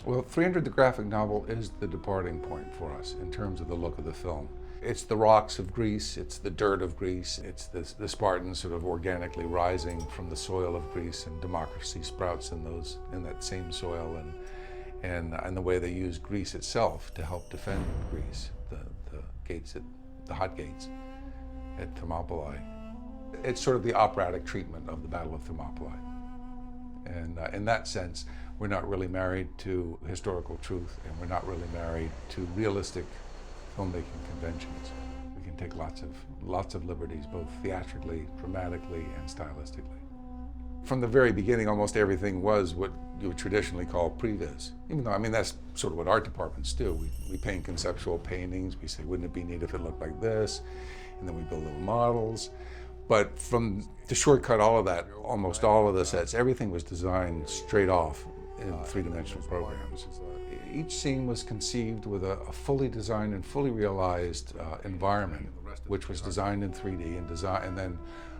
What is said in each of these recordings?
Well, 300, the graphic novel, is the departing point for us in terms of the look of the film. It's the rocks of Greece, it's the dirt of Greece, it's the Spartans sort of organically rising from the soil of Greece, and democracy sprouts in that same soil, and the way they use Greece itself to help defend Greece, the hot gates at Thermopylae. It's sort of the operatic treatment of the Battle of Thermopylae. And in that sense, we're not really married to historical truth, and we're not really married to realistic filmmaking conventions. We can take lots of liberties, both theatrically, dramatically, and stylistically. From the very beginning, almost everything was what you would traditionally call previs. Even though, I mean, that's sort of what art departments do. We paint conceptual paintings. We say, wouldn't it be neat if it looked like this? And then we build little models. But to shortcut all of that, almost all of the sets, everything was designed straight off in three-dimensional programs. Each scene was conceived with a fully designed and fully realized environment, which was designed in 3D and then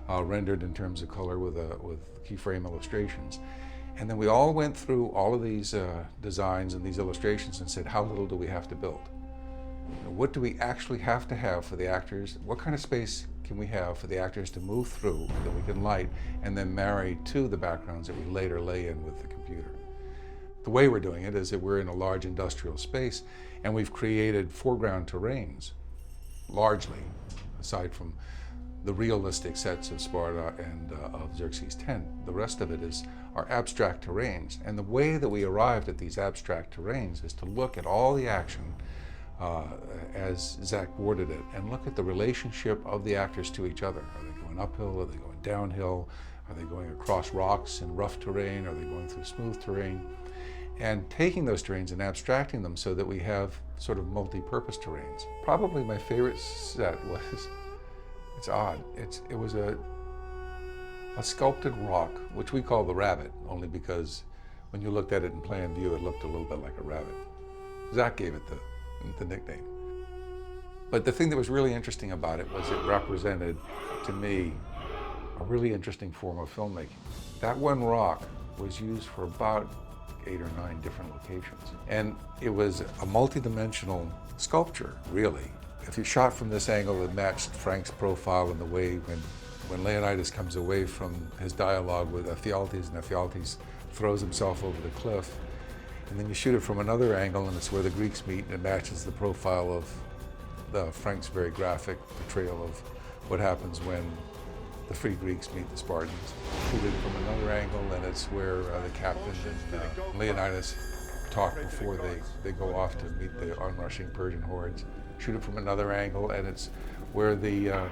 rendered in terms of color with keyframe illustrations. And then we all went through all of these designs and these illustrations and said, how little do we have to build? What do we actually have to have for the actors? What kind of space can we have for the actors to move through that we can light and then marry to the backgrounds that we later lay in with the computer? The way we're doing it is that we're in a large industrial space, and we've created foreground terrains, largely, aside from the realistic sets of Sparta and of Xerxes' tent. The rest of it is our abstract terrains. And the way that we arrived at these abstract terrains is to look at all the action as Zack worded it, and look at the relationship of the actors to each other. Are they going uphill? Are they going downhill? Are they going across rocks in rough terrain? Are they going through smooth terrain? And taking those terrains and abstracting them so that we have sort of multi-purpose terrains. Probably my favorite set was, it's odd, it was a sculpted rock, which we call the rabbit, only because when you looked at it in plan view, it looked a little bit like a rabbit. Zack gave it the nickname. But the thing that was really interesting about it was it represented, to me, a really interesting form of filmmaking. That one rock was used for about 8 or 9 different locations. And it was a multi-dimensional sculpture, really. If you shot from this angle, it matched Frank's profile in the way when Leonidas comes away from his dialogue with Ephialtes, and Ephialtes throws himself over the cliff. And then you shoot it from another angle, and it's where the Greeks meet, and it matches the profile of Frank's very graphic portrayal of what happens when the free Greeks meet the Spartans. Shoot it from another angle, and it's where the captain and Leonidas talk before they go off to meet the onrushing Persian hordes. Shoot it from another angle, and it's where the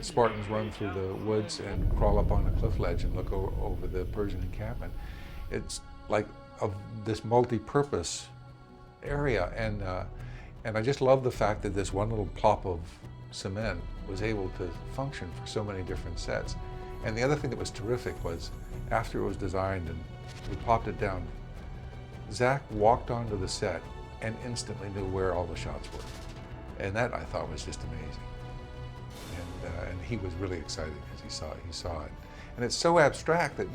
Spartans run through the woods and crawl up on the cliff ledge and look over the Persian encampment. It's like this multi-purpose area, and I just love the fact that this one little plop of cement was able to function for so many different sets. And the other thing that was terrific was, after it was designed and we plopped it down, Zack walked onto the set and instantly knew where all the shots were. And that, I thought, was just amazing. And he was really excited because he saw it. And it's so abstract that,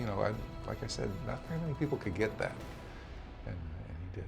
like I said, not very many people could get that. And he did.